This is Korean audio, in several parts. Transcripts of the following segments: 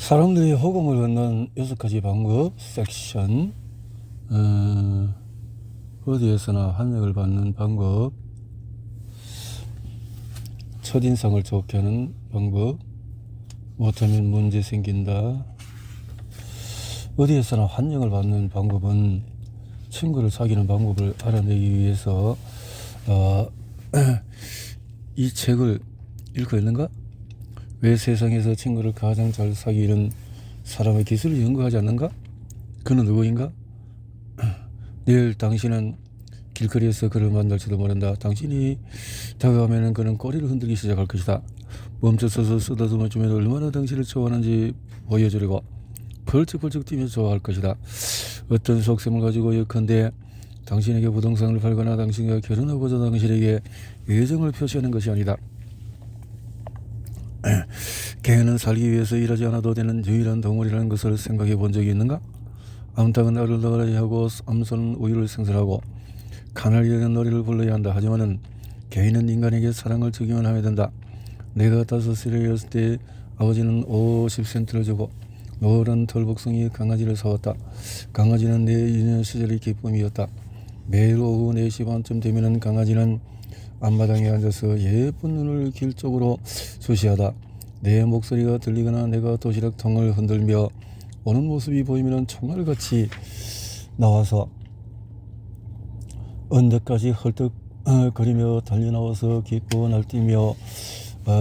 사람들이 호감을 얻는 6가지 방법 섹션. 어디에서나 환영을 받는 방법, 첫인상을 좋게 하는 방법, 못하면 문제 생긴다. 어디에서나 환영을 받는 방법은 친구를 사귀는 방법을 알아내기 위해서 이 책을 읽고 있는가? 왜 세상에서 친구를 가장 잘 사귀는 사람의 기술을 연구하지 않는가? 그는 누구인가? 내일 당신은 길거리에서 그를 만날지도 모른다. 당신이 다가가면 그는 꼬리를 흔들기 시작할 것이다. 멈춰서서 쓰다듬어 주면 얼마나 당신을 좋아하는지 보여주려고 벌쩍벌쩍 뛰며 좋아할 것이다. 어떤 속셈을 가지고 예컨대 당신에게 부동산을 팔거나 당신과 결혼하고자 당신에게 애정을 표시하는 것이 아니다. 개는 살기 위해서 일하지 않아도 되는 유일한 동물이라는 것을 생각해 본 적이 있는가? 암탉은 알을 낳아야 하고 암소는 우유를 생산하고 카나리아는 노래를 불러야 한다. 하지만은 개인은 인간에게 사랑을 주기만 하면 된다. 내가 5살이었을 때 아버지는 50센트를 주고 노란 털복숭이 강아지를 사왔다. 강아지는 내 유년 시절의 기쁨이었다. 매일 오후 4시 반쯤 되면은 강아지는 앞마당에 앉아서 예쁜 눈을 길 쪽으로 주시하다. 내 목소리가 들리거나 내가 도시락통을 흔들며 오는 모습이 보이면 총알같이 나와서 언덕까지 헐떡거리며 달려나와서 기쁘고 날뛰며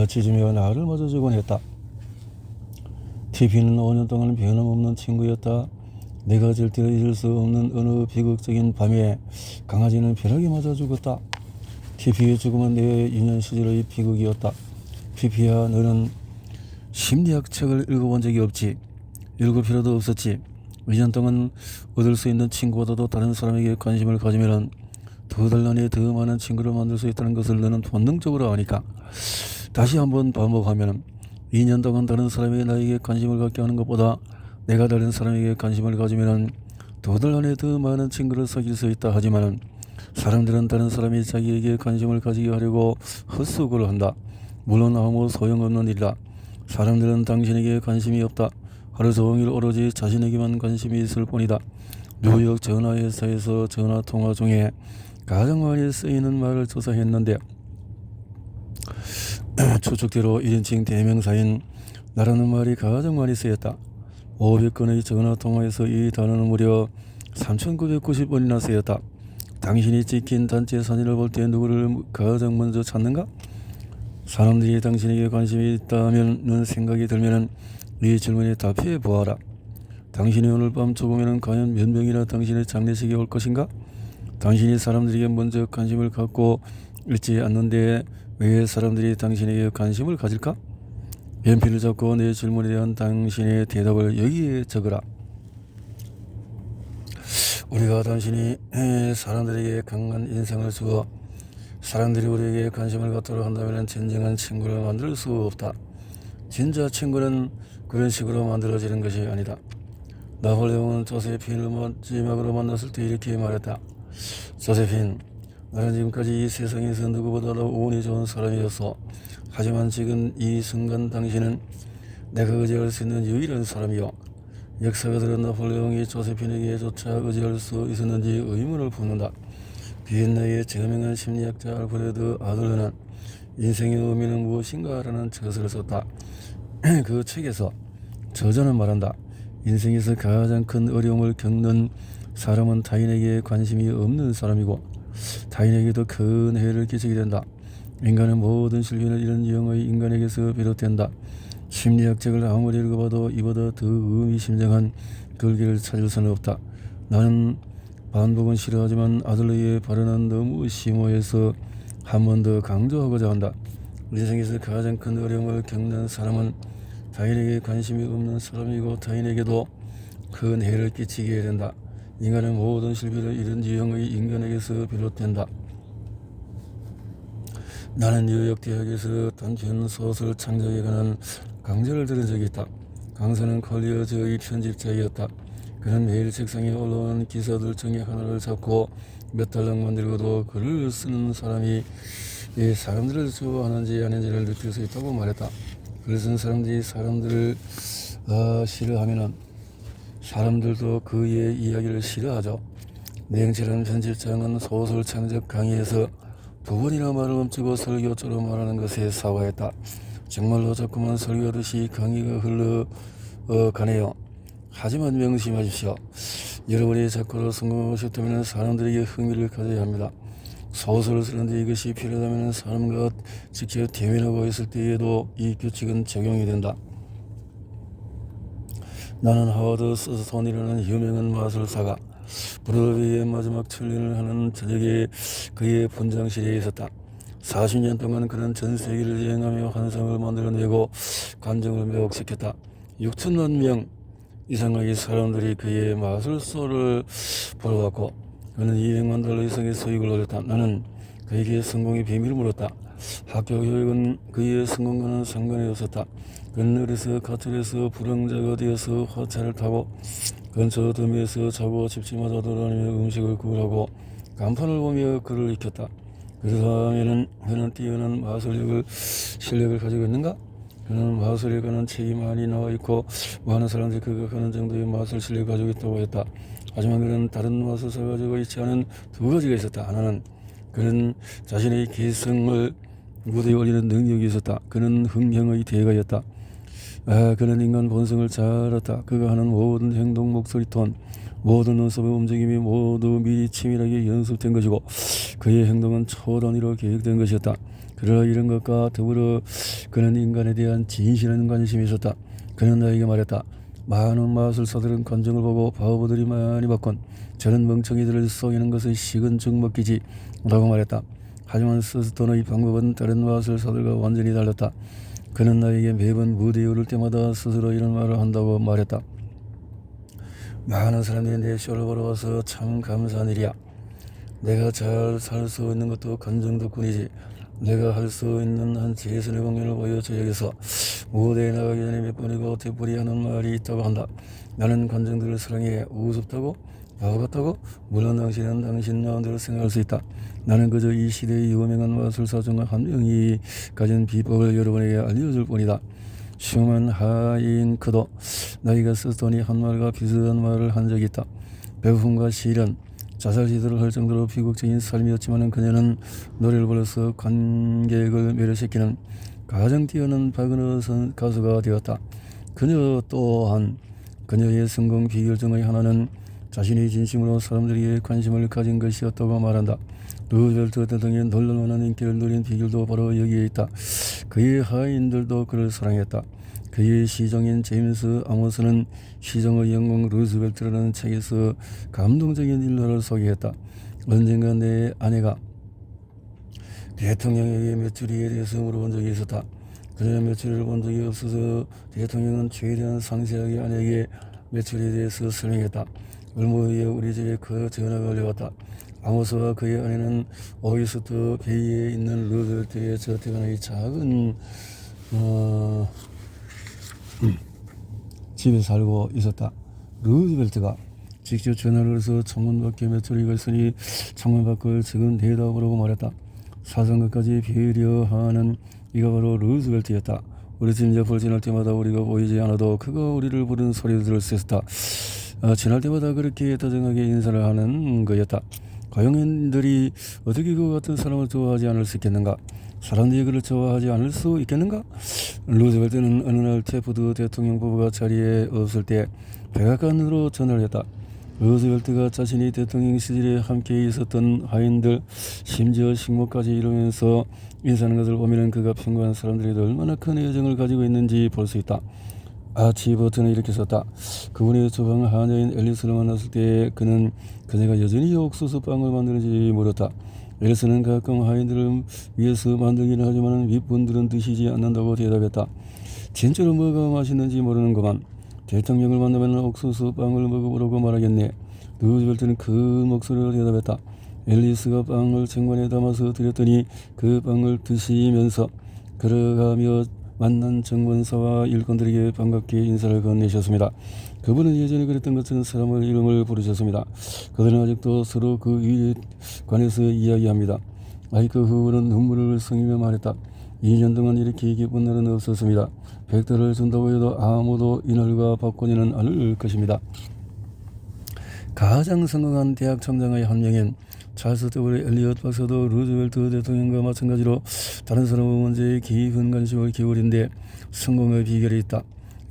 짖으며 나를 맞아주곤 했다. TV는 5년 동안 변함없는 친구였다. 내가 절대로 잊을 수 없는 어느 비극적인 밤에 강아지는 벼락에 맞아 죽었다. TV의 죽음은 내 유년 시절의 비극이었다. 피피야, 너는 심리학 책을 읽어본 적이 없지. 읽을 필요도 없었지. 2년 동안 얻을 수 있는 친구보다도 다른 사람에게 관심을 가지면 2달 안에 더 많은 친구를 만들 수 있다는 것을 너는 본능적으로 아니까. 다시 한번 반복하면 2년 동안 다른 사람이 나에게 관심을 갖게 하는 것보다 내가 다른 사람에게 관심을 가지면 2달 안에 더 많은 친구를 사귈 수 있다. 하지만 사람들은 다른 사람이 자기에게 관심을 가지게 하려고 헛수고를 한다. 물론 아무 소용없는 일이다. 사람들은 당신에게 관심이 없다. 하루 종일 오로지 자신에게만 관심이 있을 뿐이다. 뉴욕 전화회사에서 전화통화 중에 가장 많이 쓰이는 말을 조사했는데 추측대로 1인칭 대명사인 나라는 말이 가장 많이 쓰였다. 500건의 전화통화에서 이 단어는 무려 3,990번이나 쓰였다. 당신이 찍힌 단체 사진을 볼 때 누구를 가장 먼저 찾는가? 사람들이 당신에게 관심이 있다는 생각이 들면 이 질문에 답해 보아라. 당신이 오늘 밤 죽으면 과연 몇 명이나 당신의 장례식에 올 것인가? 당신이 사람들에게 먼저 관심을 갖고 있지 않는데 왜 사람들이 당신에게 관심을 가질까? 연필을 잡고 내 질문에 대한 당신의 대답을 여기에 적어라. 우리가 당신이 사람들에게 강한 인상을 주어 사람들이 우리에게 관심을 갖도록 한다면 진정한 친구를 만들 수 없다. 진짜 친구는 그런 식으로 만들어지는 것이 아니다. 나폴레옹은 조세핀을 마지막으로 만났을 때 이렇게 말했다. 조세핀, 나는 지금까지 이 세상에서 누구보다도 운이 좋은 사람이었어. 하지만 지금 이 순간 당신은 내가 의지할 수 있는 유일한 사람이요. 역사가 들은 나폴레옹이 조세핀에게 조차 의지할 수 있었는지 의문을 품는다. 비엔나의 저명한 심리학자 알프레드 아들러는 인생의 의미는 무엇인가 라는 저서를 썼다. 그 책에서 저자는 말한다. 인생에서 가장 큰 어려움을 겪는 사람은 타인에게 관심이 없는 사람이고 타인에게도 큰 해를 끼치게 된다. 인간의 모든 실패는 이런 유형의 인간에게서 비롯된다. 심리학책을 아무리 읽어봐도 이보다 더 의미심장한 글귀를 찾을 수는 없다. 나는 반복은 싫어하지만 아들러의 발언은 너무 심오해서 한 번 더 강조하고자 한다. 인생에서 가장 큰 어려움을 겪는 사람은 타인에게 관심이 없는 사람이고 타인에게도 큰 해를 끼치게 된다. 인간의 모든 실패는 이런 유형의 인간에게서 비롯된다. 나는 뉴욕 대학에서 단편 소설 창작에 관한 강좌를 들은 적이 있다. 강사는 컬리어즈의 편집자이었다. 그는 매일 책상에 올라오는 기사들 중에 하나를 잡고 몇 달랑 만들고도 글을 쓰는 사람이 사람들을 좋아하는지 아닌지를 느낄 수 있다고 말했다. 글을 쓴 사람들이 사람들을 싫어하면은 사람들도 그의 이야기를 싫어하죠. 냉철한 편집장은 소설 창작 강의에서 두 번이나 말을 멈추고 설교처럼 말하는 것에 사과했다. 정말로 자꾸만 설교하듯이 강의가 흘러가네요. 하지만 명심하십시오. 여러분이 작가로 성공하셨다면 사람들에게 흥미를 가져야 합니다. 소설을 쓰는데 이것이 필요하다면 사람과 직접 대면하고 있을 때에도 이 규칙은 적용이 된다. 나는 하워드 서스톤이라는 유명한 마술사가 브로드웨이의 마지막 출연을 하는 저녁에 그의 분장실에 있었다. 40년 동안 그는 전 세계를 여행하며 환상을 만들어내고 관중을 매혹시켰다. 6천만 명 이상의 사람들이 그의 마술쇼를 보러 왔고 그는 $200만 이상의 수익을 얻었다. 나는 그에게 성공의 비밀을 물었다. 학교 교육은 그의 성공과는 상관이 없었다. 그는 어려서 가출해서 불황자가 되어서 화차를 타고 근처 더미에서 자고 집집마다 돌아다니며 음식을 구하고 간판을 보며 글을 익혔다. 그 다음에는 그는 뛰어난 실력을 가지고 있는가? 그는 마술에 관한 책이 많이 나와 있고 많은 사람들이 그가 가는 정도의 마술 실력을 가지고 있다고 했다. 하지만 그는 다른 마술사가 가지고 있지 않은 두 가지가 있었다. 하나는 그는 자신의 개성을 무대에 올리는 능력이 있었다. 그는 흥행의 대가였다. 그는 인간 본성을 잘 알았다. 그가 하는 모든 행동, 목소리, 톤, 모든 눈썹의 움직임이 모두 미리 치밀하게 연습된 것이고 그의 행동은 초단위로 계획된 것이었다. 그러나 이런 것과 더불어 그는 인간에 대한 진실한 관심이 있었다. 그는 나에게 말했다. 많은 마술사들은 관중을 보고 바보들이 많이 받건 저런 멍청이들을 속이는 것은 식은 죽 먹기지 라고 말했다. 하지만 서스톤의 방법은 다른 마술사들과 완전히 달랐다. 그는 나에게 매번 무대에 오를 때마다 스스로 이런 말을 한다고 말했다. 많은 사람들이 내 쇼를 보러 와서 참 감사한 일이야. 내가 잘 살 수 있는 것도 관중 덕분이지. 내가 할 수 있는 한 최선의 공연을 보여줘야겠어. 무대에 나가기 전에 몇 번이고 되풀이 하는 말이 있다고 한다. 나는 관중들을 사랑해. 우습다고? 바보 같다고? 물론 당신은 당신 마음대로 생각할 수 있다. 나는 그저 이 시대의 유명한 마술사 중 한 명이 가진 비법을 여러분에게 알려줄 뿐이다. 슈만 하인크도 나이가 서스톤이 한 말과 비슷한 말을 한 적이 있다. 배고픔과 시련, 자살 시도를 할 정도로 비극적인 삶이었지만 그녀는 노래를 불러서 관객을 매료시키는 가장 뛰어난 바그너 가수가 되었다. 그녀 또한 그녀의 성공 비결 중의 하나는 자신이 진심으로 사람들에게 관심을 가진 것이었다고 말한다. 루즈벨트 대통령이 놀랄만한 인기를 누린 비결도 바로 여기에 있다. 그의 하인들도 그를 사랑했다. 그의 시종인 제임스 아모스는 시종의 영웅 루즈벨트라는 책에서 감동적인 일화를 소개했다. 언젠가 내 아내가 대통령에게 메추리에 대해서 물어본 적이 있었다. 그녀는 메추리를 본 적이 없어서 대통령은 최대한 상세하게 아내에게 메추리에 대해서 설명했다. 얼마 후에 우리 집에 그 전화가 걸려왔다. 아모스와 그의 아내는 오이스터 베이에 있는 루즈벨트의 저택안의 작은 집에 살고 있었다. 루즈벨트가 직접 전화를 해서 창문 밖에 메추리가 있으니 창문 밖을 지금 내다보라고 말했다. 사상가까지 배려하는 이가 바로 루즈벨트였다. 우리 집 옆을 지날 때마다 우리가 보이지 않아도 그가 우리를 부르는 소리를 들을 수 있었다. 지날 때마다 그렇게 다정하게 인사를 하는 거였다. 가용인들이 어떻게 그 같은 사람을 좋아하지 않을 수 있겠는가? 사람들이 그를 좋아하지 않을 수 있겠는가? 루즈벨트는 어느 날 테프드 대통령 부부가 자리에 없을 때 백악관으로 전화를 했다. 루즈벨트가 자신이 대통령 시절에 함께 있었던 하인들, 심지어 식모까지 이루면서 인사하는 것을 보면 그가 평범한 사람들에게 얼마나 큰 애정을 가지고 있는지 볼 수 있다. 아치버튼은 이렇게 썼다. 그분의 주방 하녀인 앨리스를 만났을 때 그녀가 여전히 옥수수 빵을 만드는지 물었다. 앨리스는 가끔 하인들을 위해서 만들기는 하지만 윗분들은 드시지 않는다고 대답했다. 진짜로 뭐가 맛있는지 모르는구만. 대통령을 만나면 옥수수 빵을 먹어보라고 말하겠네. 루즈벨트는 그 목소리로 대답했다. 앨리스가 빵을 쟁반에 담아서 드렸더니 그 빵을 드시면서 걸어가며 만난 정권사와 일꾼들에게 반갑게 인사를 건네셨습니다. 그분은 예전에 그랬던 것처럼 사람을 이름을 부르셨습니다. 그들은 아직도 서로 그 일에 관해서 이야기합니다. 그 후는 눈물을 흘리며 말했다. 2년 동안 이렇게 기쁜 날은 없었습니다. 100달러를 준다고 해도 아무도 이날과 바꾸지는 않을 것입니다. 가장 성공한 대학 총장의 한 명인 찰스 W. 엘리엇 박사도 루즈벨트 대통령과 마찬가지로 다른 사람의 문제에 깊은 관심을 기울인데 성공의 비결이 있다.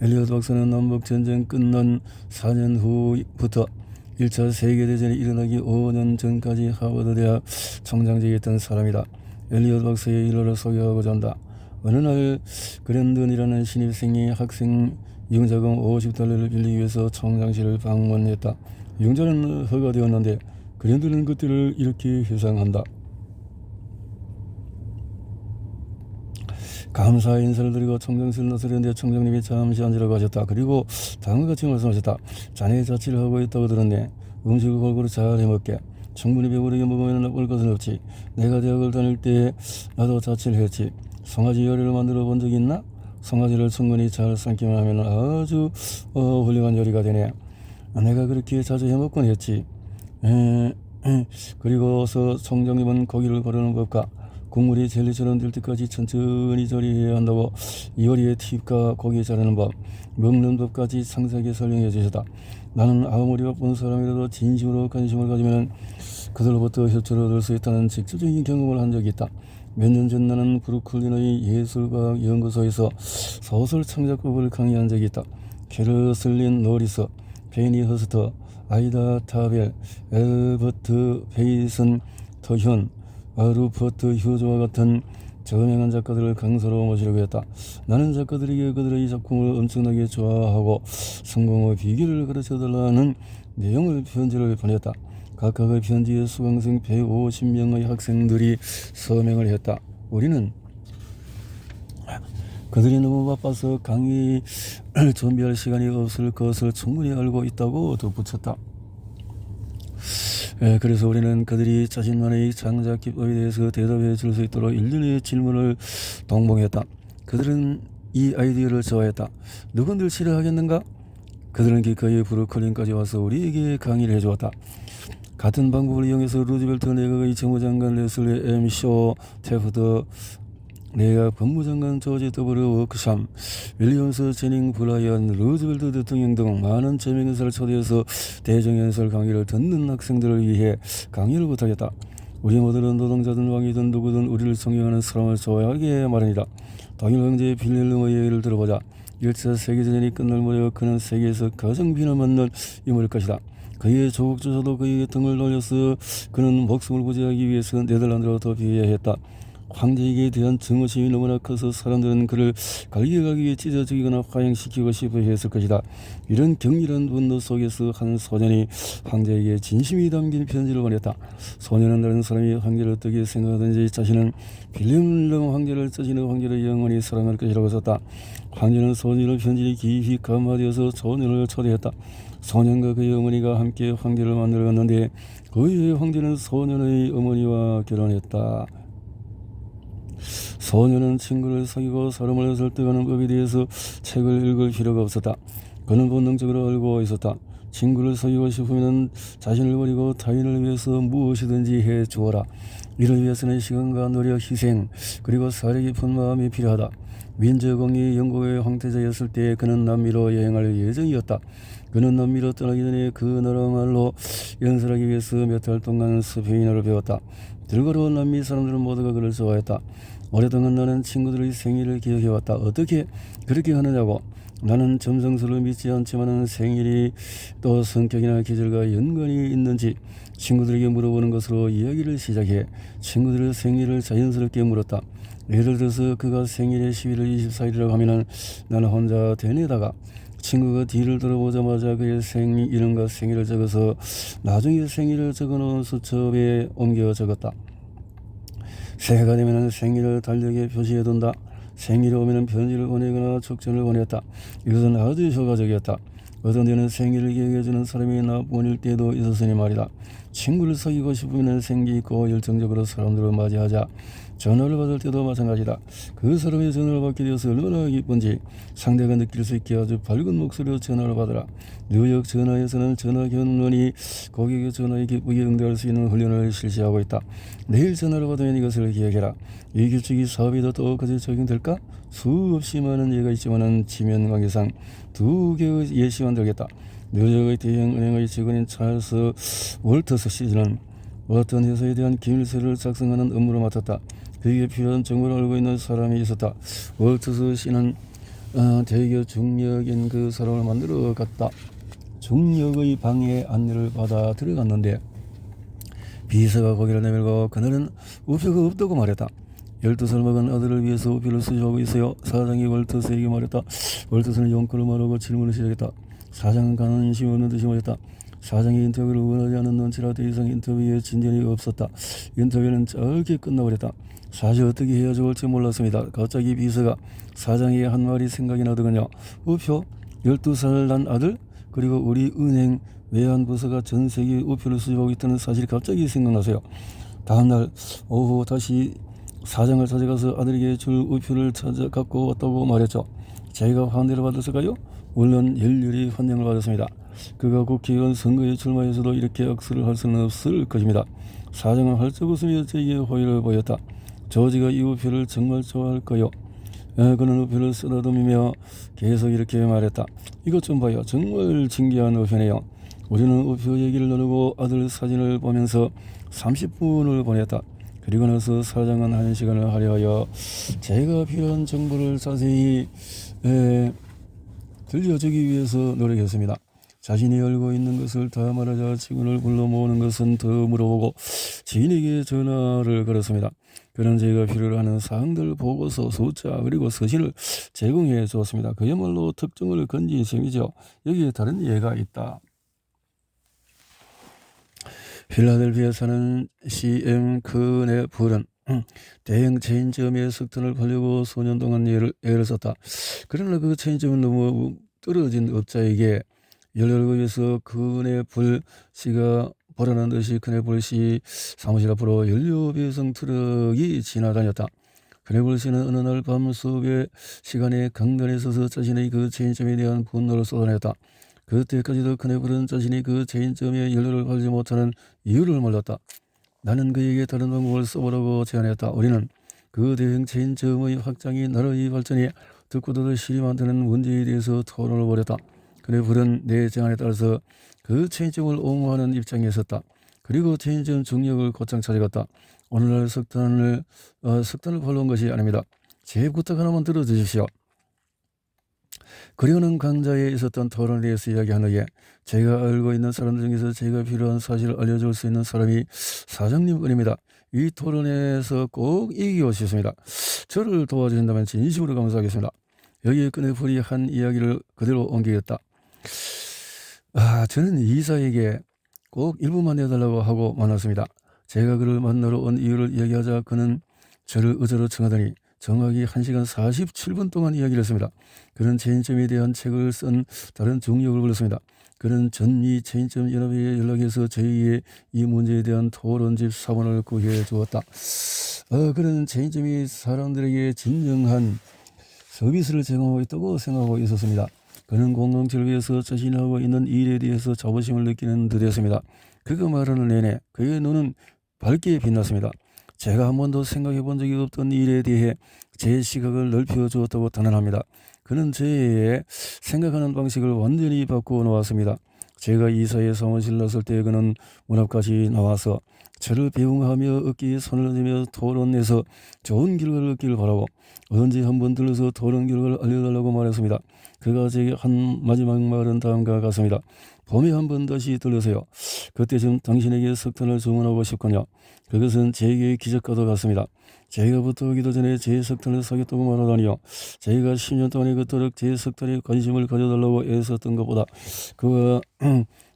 엘리엇 박사는 남북전쟁 끝난 4년 후부터 1차 세계대전이 일어나기 5년 전까지 하버드 대학 총장직에 있던 사람이다. 엘리엇 박사의 일화를 소개하고자 한다. 어느 날 그랜든이라는 신입생이 학생 융자금 50달러를 빌리기 위해서 총장실을 방문했다. 융자는 허가되었는데 그랜든은 그때를 이렇게 회상한다. 감사 인사를 드리고 총장실을 나서려는데 총장님이 잠시 앉으라고 하셨다. 그리고 다음과 같이 말씀하셨다. 자네 자취를 하고 있다고 들었네. 음식을 골고루 잘 해먹게. 충분히 배부르게 먹으면 나쁠 것은 없지. 내가 대학을 다닐 때 나도 자취를 했지. 송아지 요리를 만들어 본 적이 있나? 송아지를 충분히 잘 삶기만 하면 아주 훌륭한 요리가 되네. 내가 그렇게 자주 해먹곤 했지. 그리고서 총장님은 고기를 고르는 법과 국물이 젤리처럼 될 때까지 천천히 조리해야 한다고 요리의 팁과 고기 자르는 법, 먹는 법까지 상세하게 설명해 주셨다. 나는 아무리 바쁜 사람이라도 진심으로 관심을 가지면 그들로부터 협조를 얻을 수 있다는 직접적인 경험을 한 적이 있다. 몇 년 전 나는 브루클린의 예술과학연구소에서 소설 창작법을 강의한 적이 있다. 캐러슬린 노리스, 페니 허스터, 아이다 타벨, 엘버트 베이슨 터현, 루퍼트 휴즈와 같은 저명한 작가들을 강사로 모시려고 했다. 나는 작가들에게 그들의 작품을 엄청나게 좋아하고 성공의 비결을 가르쳐달라는 내용을 편지를 보냈다. 각각의 편지에 수강생 150명의 학생들이 서명을 했다. 우리는 그들이 너무 바빠서 강의를 준비할 시간이 없을 것을 충분히 알고 있다고 덧붙였다. 그래서 우리는 그들이 자신만의 창작 기법에 대해서 대답해 줄 수 있도록 일련의 질문을 동봉했다. 그들은 이 아이디어를 좋아했다. 누군들 싫어하겠는가? 그들은 기꺼이 브루클린까지 와서 우리에게 강의를 해주었다. 같은 방법을 이용해서 루즈벨트 내각의 재무장관 레슬리 M. 쇼 태프트, 내각 법무장관 조지 W. 워크샴, 윌리엄스 제닝 브라이언, 루즈벨트 대통령 등 많은 제명인사를 초대해서 대정연설 강의를 듣는 학생들을 위해 강의를 부탁했다. 우리 모두는 노동자든 왕이든 누구든 우리를 존경하는 사람을 좋아하게 마련이다. 동일 황제의 빌헬름의 얘기를 들어보자. 1차 세계대전이 끝날 무렵 그는 세계에서 가장 비난받는 인물일 것이다. 그의 조국조차도 그에게 등을 돌려서 그는 목숨을 부지하기 위해서 네덜란드로 도피해야 했다. 황제에게 대한 증오심이 너무나 커서 사람들은 그를 갈기갈기 위해 찢어 죽이거나 화형시키고 싶어 했을 것이다. 이런 격렬한 분노 속에서 한 소년이 황제에게 진심이 담긴 편지를 보냈다. 소년은 다른 사람이 황제를 어떻게 생각하든지 자신은 빌hel름 황제를 자신의 황제를 영원히 사랑할 것이라고 썼다. 황제는 소년의 편지에 깊이 감화되어서 소년을 초대했다. 소년과 그의 어머니가 함께 황제를 만들었는데 그의 황제는 소년의 어머니와 결혼했다. 소년은 친구를 사귀고 사람을 설득하는 법에 대해서 책을 읽을 필요가 없었다. 그는 본능적으로 알고 있었다. 친구를 사귀고 싶으면 자신을 버리고 타인을 위해서 무엇이든지 해주어라. 이를 위해서는 시간과 노력, 희생, 그리고 사려 깊은 마음이 필요하다. 민저공이 영국의 황태자였을 때 그는 남미로 여행할 예정이었다. 그는 남미로 떠나기 전에 그 나라 말로 연설하기 위해서 몇 달 동안 스페인어를 배웠다. 들거로운 남미 사람들은 모두가 그를 좋아했다. 오랫동안 나는 친구들의 생일을 기억해왔다. 어떻게 그렇게 하느냐고. 나는 점성술을 믿지 않지만 생일이 또 성격이나 계절과 연관이 있는지 친구들에게 물어보는 것으로 이야기를 시작해 친구들의 생일을 자연스럽게 물었다. 예를 들어서 그가 생일이 11월 24일이라고 하면 나는 혼자 대뇌다가 친구가 뒤를 돌아보자마자 그의 이름과 생일을 적어서 나중에 생일을 적어놓은 수첩에 옮겨 적었다. 새해가 되면 생일을 달력에 표시해둔다. 생일이 오면 편지를 보내거나 축전을 보냈다. 이것은 아주 효과적이었다. 어떤 때는 생일을 기억해주는 사람이 나뿐일 때도 있었으니 말이다. 친구를 사귀고 싶으면 생기 있고 열정적으로 사람들을 맞이하자. 전화를 받을 때도 마찬가지다. 그 사람의 전화를 받게 되어서 얼마나 기쁜지 상대가 느낄 수 있게 아주 밝은 목소리로 전화를 받으라. 뉴욕 전화에서는 전화 견문이 고객의 전화에 기쁘게 응대할 수 있는 훈련을 실시하고 있다. 내일 전화를 받으면 이것을 기억해라. 이 규칙이 사업에도 똑같이 적용될까? 수없이 많은 예가 있지만은 지면 관계상 두 개의 예시만 들겠다. 뉴욕의 대형 은행의 직원인 찰스 월터스 씨는 어떤 회사에 대한 기밀서를 작성하는 업무를 맡았다. 그에게 필요한 정보를 알고 있는 사람이 있었다. 월터스 씨는 되게 중력인 그 사람을 만들어 갔다. 중력의 방해 안내를 받아 들어갔는데 비서가 고개를 내밀고 그날은 우표가 없다고 말했다. 12살 먹은 아들을 위해서 우표를 수주하고 있어요. 사장이 월터스에게 말했다. 월터스는 용건을 말하고 질문을 시작했다. 사장은 관심이 없는 듯이 말했다. 사장이 인터뷰를 원하지 않는 눈치라 더 이상 인터뷰에 진전이 없었다. 인터뷰는 짧게 끝나버렸다. 사실 어떻게 해야 좋을지 몰랐습니다. 갑자기 비서가 사장에게 한 말이 생각이 나더군요. 우표? 12살 난 아들? 그리고 우리 은행 외환부서가 전 세계 우표를 수집하고 있다는 사실이 갑자기 생각나서요. 다음날 오후 다시 사장을 찾아가서 아들에게 줄 우표를 찾아 갖고 왔다고 말했죠. 제가 환대를 받았을까요? 물론 열렬히 환영을 받았습니다. 그가 국회의원 선거에 출마해서도 이렇게 악수를 할 수는 없을 것입니다. 사장은 활짝 웃으며 저에게 호의를 보였다. 조지가 이 우표를 정말 좋아할 거요. 그는 우표를 쓰다듬으며 계속 이렇게 말했다. 이것 좀 봐요. 정말 신기한 우표네요. 우리는 우표 얘기를 나누고 아들 사진을 보면서 30분을 보냈다. 그리고 나서 사장은 1시간을 할애하여 제가 필요한 정보를 자세히 들려주기 위해서 노력했습니다. 자신이 알고 있는 것을 다 말하자 직원을 불러 모으는 것은 더 물어보고 지인에게 전화를 걸었습니다. 그는 제가 필요로 하는 사항들 보고서 숫자 그리고 서신을 제공해 주었습니다. 그야말로 특종을 건진 셈이죠. 여기에 다른 예가 있다. 필라델피아에 사는 CM 크네플은 대형 체인점에 석탄을 팔려고 수년 동안 애를 썼다. 그러나 그 체인점은 너무 떨어진 업자에게 연락을 위해서 크네플 씨가 보라는 듯이 크네플 씨 사무실 앞으로 연료 배송 트럭이 지나다녔다. 크네플 씨는 어느 날 밤 수업의 시간에 강단에 서서 자신의 그 체인점에 대한 분노를 쏟아냈다. 그때까지도 크네플은 자신이 그 체인점에 연료를 팔지 못하는 이유를 몰랐다. 나는 그에게 다른 방법을 써보라고 제안했다. 우리는 그 대형 체인점의 확장이 나라의 발전에 듣고도 실이 만드는 문제에 대해서 토론을 벌였다. 크네플은 내 제안에 따라서 그 체인점을 옹호하는 입장에 섰다. 그리고 체인점 중력을 곧장 찾아갔다. 오늘날 석탄을 팔러 온 것이 아닙니다. 제 부탁 하나만 들어주십시오. 그리고는 강좌에 있었던 토론에 대해서 이야기한 후에 제가 알고 있는 사람들 중에서 제가 필요한 사실을 알려줄 수 있는 사람이 사장님뿐입니다. 이 토론에서 꼭 이기고 싶습니다. 저를 도와주신다면 진심으로 감사하겠습니다. 여기에 크네플이 한 이야기를 그대로 옮기겠다. 저는 이사에게 꼭 1분만 내달라고 하고 만났습니다. 제가 그를 만나러 온 이유를 이야기하자 그는 저를 의자로 청하더니 정확히 1시간 47분 동안 이야기를 했습니다. 그는 체인점에 대한 책을 쓴 다른 중력을 불렀습니다. 그는 전미 체인점 연합회에 연락해서 저희의 이 문제에 대한 토론집 사본을 구해 주었다. 그는 체인점이 사람들에게 진정한 서비스를 제공하고 있다고 생각하고 있었습니다. 그는 공동체를 위해서 자신이 하고 있는 일에 대해서 자부심을 느끼는 듯했습니다. 그가 말하는 내내 그의 눈은 밝게 빛났습니다. 제가 한 번도 생각해 본 적이 없던 일에 대해 제 시각을 넓혀 주었다고 단언합니다. 그는 저의 생각하는 방식을 완전히 바꾸어 놓았습니다. 제가 이사의 사무실 나설 때 그는 문 앞까지 나와서 저를 배웅하며 어깨에 손을 얹으며 토론에서 좋은 결과를 얻기를 바라고 언제 한번 들러서 토론 결과를 알려달라고 말했습니다. 그가 제게 한 마지막 말은 다음과 같습니다. 봄에 한번 다시 들르세요. 그때쯤 당신에게 석탄을 주문하고 싶군요. 그것은 제게 기적과도 같습니다. 제가 부탁하기도 전에 제 석탄을 사겠다고 말하다니요. 제가 10년 동안에 그토록 제 석탄에 관심을 가져달라고 애썼던 것보다 그가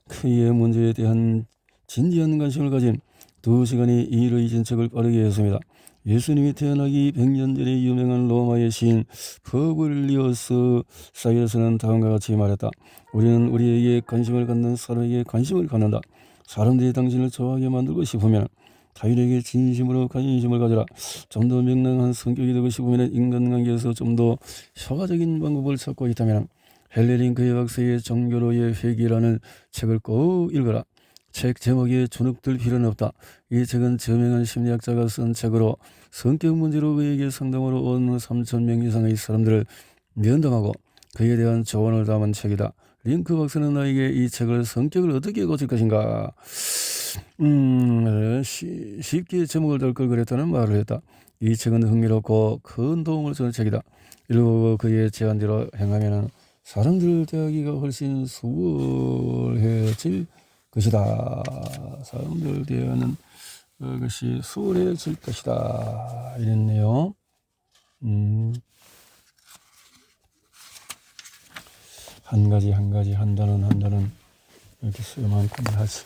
그의 문제에 대한 진지한 관심을 가진 2시간의 일의 진척을 빠르게 했습니다. 예수님이 태어나기 100년 전에 유명한 로마의 시인 퍼블리우스 사이러스는 다음과 같이 말했다. 우리는 우리에게 관심을 갖는 사람에게 관심을 갖는다. 사람들이 당신을 좋아하게 만들고 싶으면 타인에게 진심으로 관심을 가져라. 좀 더 명랑한 성격이 되고 싶으면 인간관계에서 좀 더 효과적인 방법을 찾고 있다면 헬레링크의 박사의 종교로의 회기라는 책을 꼭 읽어라. 책 제목에 주눅들 필요는 없다. 이 책은 저명한 심리학자가 쓴 책으로 성격 문제로 그에게 상담으로 온 3,000명 이상의 사람들을 면담하고 그에 대한 조언을 담은 책이다. 링크 박사는 나에게 이 책을 성격을 어떻게 고칠 것인가? 쉽게 제목을 달 걸 그랬다는 말을 했다. 이 책은 흥미롭고 큰 도움을 주는 책이다. 읽어보고 그의 제안대로 행하면 사람들을 대하기가 훨씬 수월해질 것이다. 사람들을 대하는 것이 수월해질 것이다. 이랬네요. 한 가지 한 단원 이렇게 쓰여만 구매하지.